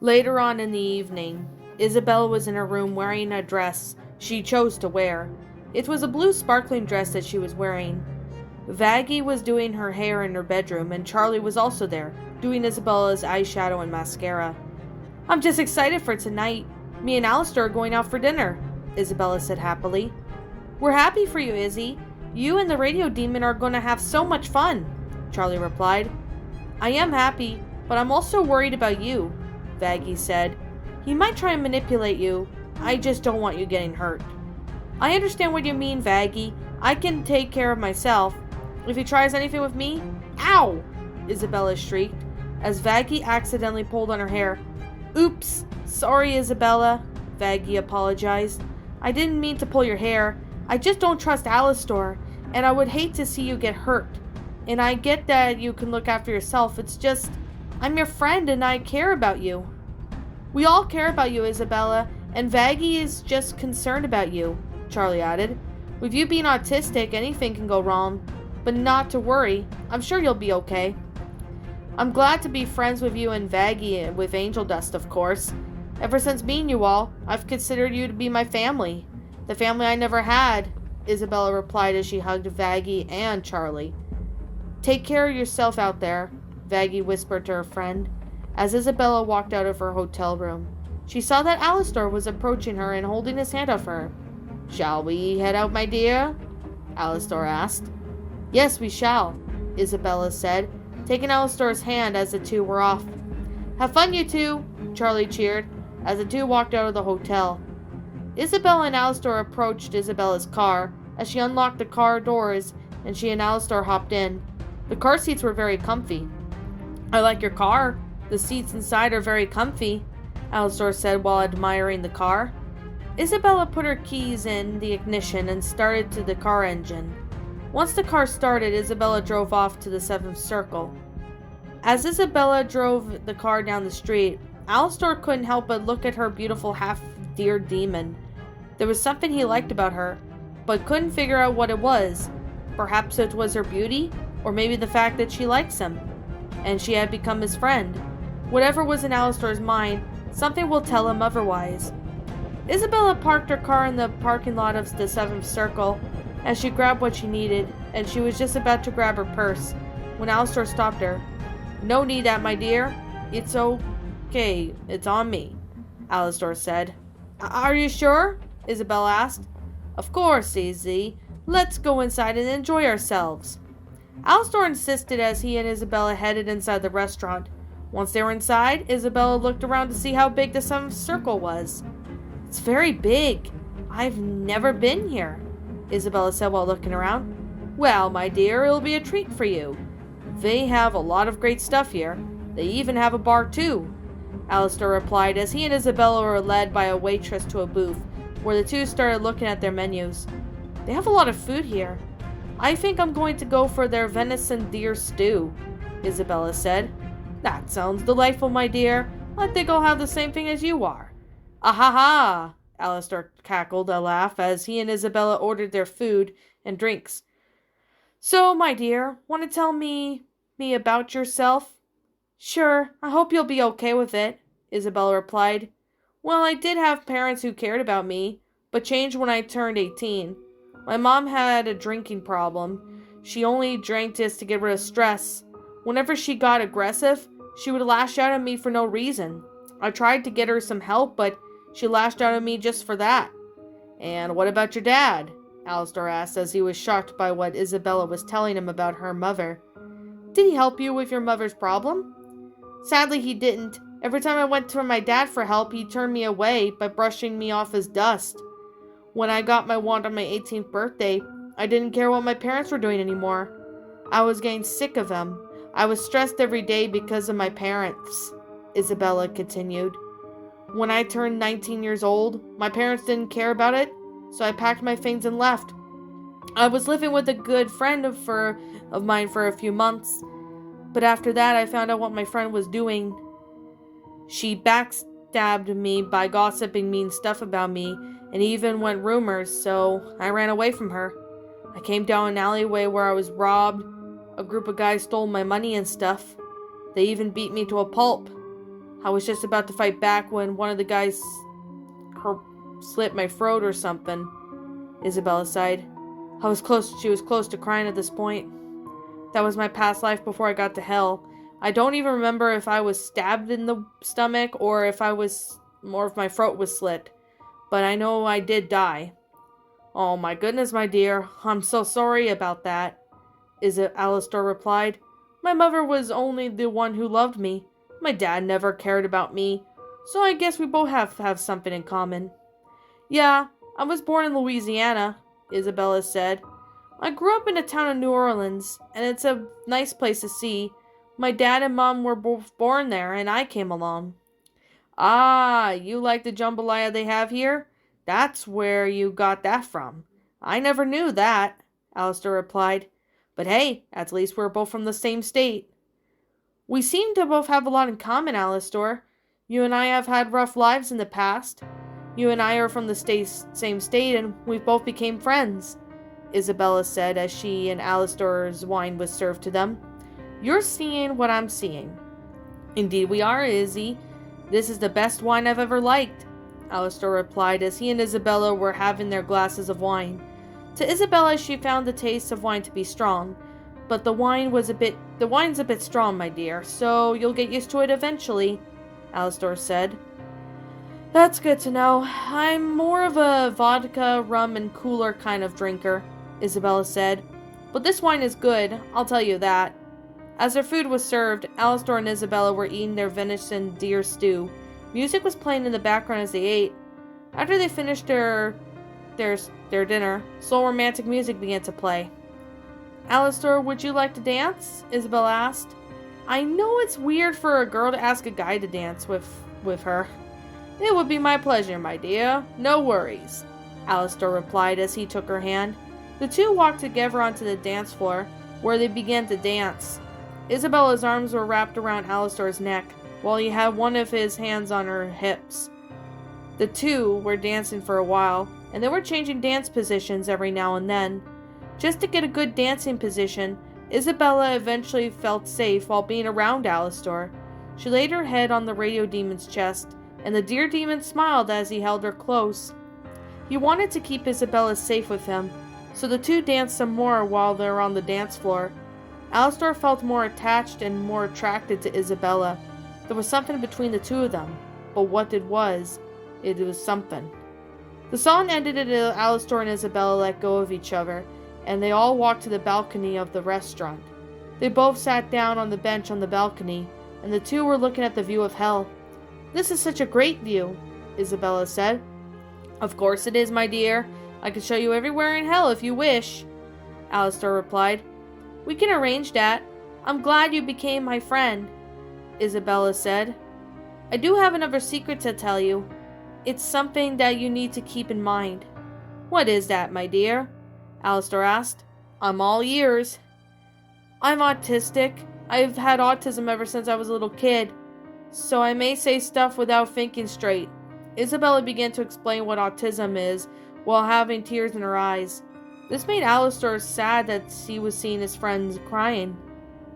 Later on in the evening, Isabella was in her room wearing a dress she chose to wear. It was a blue sparkling dress that she was wearing. Vaggie was doing her hair in her bedroom, and Charlie was also there, doing Isabella's eyeshadow and mascara. "I'm just excited for tonight. Me and Alastor are going out for dinner," Isabella said happily. "We're happy for you, Izzy. You and the radio demon are going to have so much fun," Charlie replied. "I am happy, but I'm also worried about you," Vaggie said. "He might try and manipulate you. I just don't want you getting hurt." "I understand what you mean, Vaggie. I can take care of myself. If he tries anything with me..." "Ow!" Isabella shrieked, as Vaggie accidentally pulled on her hair. "Oops. Sorry, Isabella," Vaggie apologized. "I didn't mean to pull your hair. I just don't trust Alastor, and I would hate to see you get hurt. And I get that you can look after yourself. It's just, I'm your friend and I care about you." "We all care about you, Isabella, and Vaggie is just concerned about you," Charlie added. "With you being autistic, anything can go wrong, but not to worry. I'm sure you'll be okay." "I'm glad to be friends with you and Vaggie, and with Angel Dust, of course. Ever since meeting you all, I've considered you to be my family. The family I never had," Isabella replied as she hugged Vaggie and Charlie. "Take care of yourself out there," Vaggie whispered to her friend. As Isabella walked out of her hotel room, she saw that Alastor was approaching her and holding his hand out for her. "Shall we head out, my dear?" Alastor asked. "Yes, we shall," Isabella said, taking Alastor's hand as the two were off. "Have fun, you two," Charlie cheered, as the two walked out of the hotel. Isabella and Alastor approached Isabella's car as she unlocked the car doors, and she and Alastor hopped in. The car seats were very comfy. "I like your car. The seats inside are very comfy," Alastor said while admiring the car. Isabella put her keys in the ignition and started to the car engine. Once the car started, Isabella drove off to the seventh circle. As Isabella drove the car down the street, Alastor couldn't help but look at her beautiful half-deer demon. There was something he liked about her, but couldn't figure out what it was. Perhaps it was her beauty, or maybe the fact that she likes him, and she had become his friend. Whatever was in Alastor's mind, something will tell him otherwise. Isabella parked her car in the parking lot of the seventh circle as she grabbed what she needed, and she was just about to grab her purse when Alastor stopped her. "No need that, my dear. It's okay. It's on me," Alastor said. "Are you sure?" Isabella asked. "Of course, Izzy. Let's go inside and enjoy ourselves." Alastor insisted as he and Isabella headed inside the restaurant. Once they were inside, Isabella looked around to see how big the seventh circle was. "It's very big. I've never been here," Isabella said while looking around. "Well, my dear, it'll be a treat for you. They have a lot of great stuff here. They even have a bar too," Alastor replied as he and Isabella were led by a waitress to a booth where the two started looking at their menus. "They have a lot of food here. I think I'm going to go for their venison deer stew," Isabella said. "That sounds delightful, my dear. I think I'll have the same thing as you are." "Ah ha ha!" Alastor cackled a laugh as he and Isabella ordered their food and drinks. "So, my dear, want to tell me about yourself?" "Sure, I hope you'll be okay with it," Isabella replied. "Well, I did have parents who cared about me, but changed when I turned 18. My mom had a drinking problem. She only drank just to get rid of stress. Whenever she got aggressive, she would lash out at me for no reason. I tried to get her some help, but she lashed out at me just for that." "And what about your dad?" Alastor asked as he was shocked by what Isabella was telling him about her mother. "Did he help you with your mother's problem?" "Sadly, he didn't. Every time I went to my dad for help, he turned me away by brushing me off as dust. When I got my wand on my 18th birthday, I didn't care what my parents were doing anymore. I was getting sick of them. I was stressed every day because of my parents," Isabella continued. "When I turned 19 years old, my parents didn't care about it, so I packed my things and left. I was living with a good friend of mine for a few months, but after that I found out what my friend was doing. She backstabbed me by gossiping mean stuff about me, and even went rumors, so I ran away from her. I came down an alleyway where I was robbed. A group of guys stole my money and stuff. They even beat me to a pulp." I was just about to fight back when one of the guys slit my throat or something, Isabella sighed. She was close to crying at this point. That was my past life before I got to hell. I don't even remember if I was stabbed in the stomach or if my throat was slit. But I know I did die. Oh my goodness, my dear. I'm so sorry about that, Alastor replied. My mother was only the one who loved me. My dad never cared about me. So I guess we both have something in common. Yeah, I was born in Louisiana, Isabella said. I grew up in the town of New Orleans, and it's a nice place to see. My dad and mom were both born there, and I came along. Ah, you like the jambalaya they have here? That's where you got that from. I never knew that, Alastor replied. But hey, at least we're both from the same state. We seem to both have a lot in common, Alastor. You and I have had rough lives in the past. You and I are from the same state, and we both became friends, Isabella said as she and Alastor's wine was served to them. You're seeing what I'm seeing. Indeed we are, Izzy. This is the best wine I've ever liked, Alastor replied as he and Isabella were having their glasses of wine. To Isabella, she found the taste of wine to be strong, but the wine's a bit strong, my dear, so you'll get used to it eventually, Alastor said. That's good to know. I'm more of a vodka, rum, and cooler kind of drinker, Isabella said. But this wine is good, I'll tell you that. As their food was served, Alastor and Isabella were eating their venison deer stew. Music was playing in the background as they ate. After they finished their dinner, slow romantic music began to play. Alastor, would you like to dance? Isabella asked. I know it's weird for a girl to ask a guy to dance with her. It would be my pleasure, my dear. No worries, Alastor replied as he took her hand. The two walked together onto the dance floor, where they began to dance. Isabella's arms were wrapped around Alastor's neck, while he had one of his hands on her hips. The two were dancing for a while, and they were changing dance positions every now and then. Just to get a good dancing position, Isabella eventually felt safe while being around Alastor. She laid her head on the radio demon's chest, and the deer demon smiled as he held her close. He wanted to keep Isabella safe with him, so the two danced some more while they were on the dance floor. Alastor felt more attached and more attracted to Isabella. There was something between the two of them, but what it was something. The song ended and Alastor and Isabella let go of each other, and they all walked to the balcony of the restaurant. They both sat down on the bench on the balcony, and the two were looking at the view of hell. This is such a great view, Isabella said. Of course it is, my dear. I can show you everywhere in hell if you wish, Alastor replied. We can arrange that. I'm glad you became my friend, Isabella said. I do have another secret to tell you. It's something that you need to keep in mind. What is that, my dear? Alastor asked. I'm all ears. I'm autistic. I've had autism ever since I was a little kid, so I may say stuff without thinking straight. Isabella began to explain what autism is while having tears in her eyes. This made Alastor sad that he was seeing his friends crying.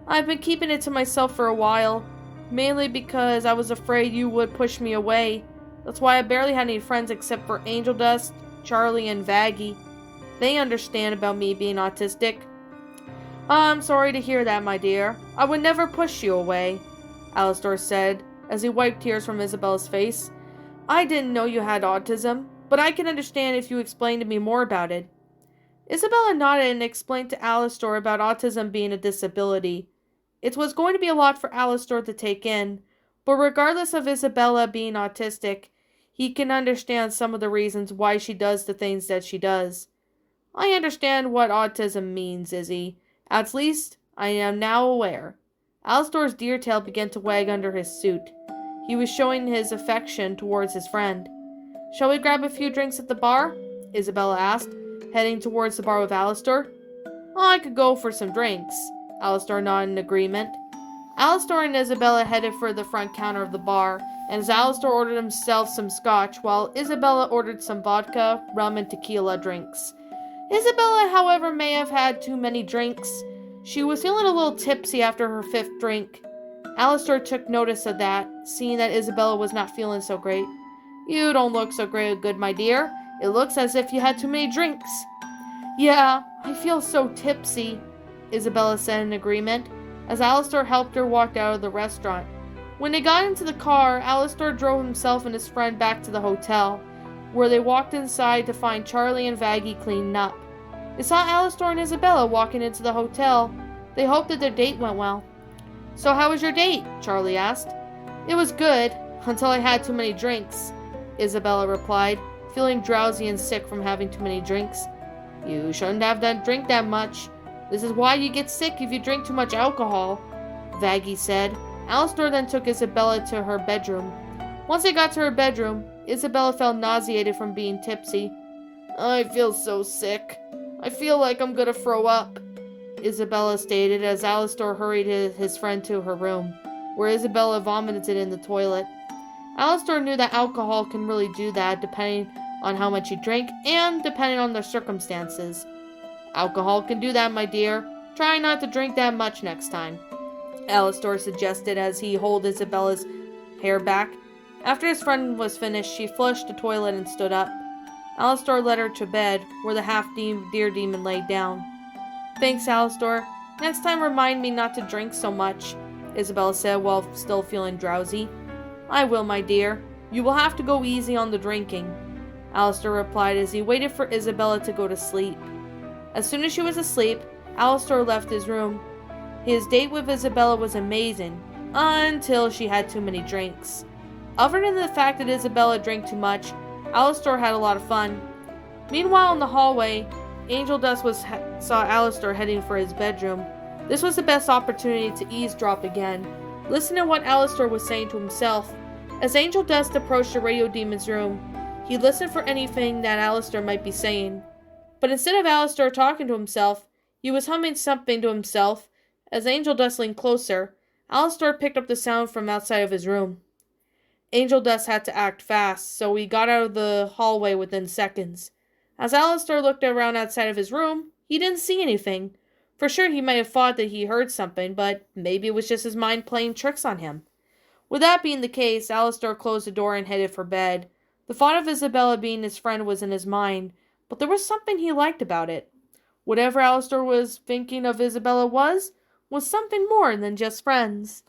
I've been keeping it to myself for a while, mainly because I was afraid you would push me away. That's why I barely had any friends except for Angel Dust, Charlie, and Vaggie. They understand about me being autistic. I'm sorry to hear that, my dear. I would never push you away, Alastor said as he wiped tears from Isabella's face. I didn't know you had autism, but I can understand if you explain to me more about it. Isabella nodded and explained to Alastor about autism being a disability. It was going to be a lot for Alastor to take in, but regardless of Isabella being autistic, he can understand some of the reasons why she does the things that she does. I understand what autism means, Izzy. At least, I am now aware. Alastor's deer tail began to wag under his suit. He was showing his affection towards his friend. Shall we grab a few drinks at the bar? Isabella asked, heading towards the bar with Alastor. I could go for some drinks, Alastor nodded in agreement. Alastor and Isabella headed for the front counter of the bar, and as Alastor ordered himself some scotch, while Isabella ordered some vodka, rum, and tequila drinks. Isabella, however, may have had too many drinks. She was feeling a little tipsy after her fifth drink. Alastor took notice of that, seeing that Isabella was not feeling so great. You don't look so good, my dear. It looks as if you had too many drinks. Yeah, I feel so tipsy, Isabella said in agreement, as Alastor helped her walk out of the restaurant. When they got into the car, Alastor drove himself and his friend back to the hotel, where they walked inside to find Charlie and Vaggie cleaning up. They saw Alastor and Isabella walking into the hotel. They hoped that their date went well. So how was your date? Charlie asked. It was good, until I had too many drinks, Isabella replied, feeling drowsy and sick from having too many drinks. You shouldn't have drink that much. This is why you get sick if you drink too much alcohol, Vaggie said. Alastor then took Isabella to her bedroom. Once they got to her bedroom, Isabella felt nauseated from being tipsy. I feel so sick. I feel like I'm gonna throw up, Isabella stated as Alastor hurried his friend to her room, where Isabella vomited in the toilet. Alastor knew that alcohol can really do that depending on how much you drink and depending on the circumstances. Alcohol can do that, my dear. Try not to drink that much next time, Alastor suggested as he held Isabella's hair back. After his friend was finished, she flushed the toilet and stood up. Alastor led her to bed, where the half-deer demon lay down. Thanks, Alastor. Next time remind me not to drink so much, Isabella said while still feeling drowsy. I will, my dear. You will have to go easy on the drinking, Alastor replied as he waited for Isabella to go to sleep. As soon as she was asleep, Alastor left his room. His date with Isabella was amazing, until she had too many drinks. Other than the fact that Isabella drank too much, Alastor had a lot of fun. Meanwhile, in the hallway, Angel Dust saw Alastor heading for his bedroom. This was the best opportunity to eavesdrop again. Listen to what Alastor was saying to himself. As Angel Dust approached the radio demon's room, he listened for anything that Alastor might be saying. But instead of Alastor talking to himself, he was humming something to himself. As Angel Dust leaned closer, Alastor picked up the sound from outside of his room. Angel Dust had to act fast, so he got out of the hallway within seconds. As Alastor looked around outside of his room, he didn't see anything. For sure he might have thought that he heard something, but maybe it was just his mind playing tricks on him. With that being the case, Alastor closed the door and headed for bed. The thought of Isabella being his friend was in his mind, but there was something he liked about it. Whatever Alastor was thinking of Isabella was something more than just friends.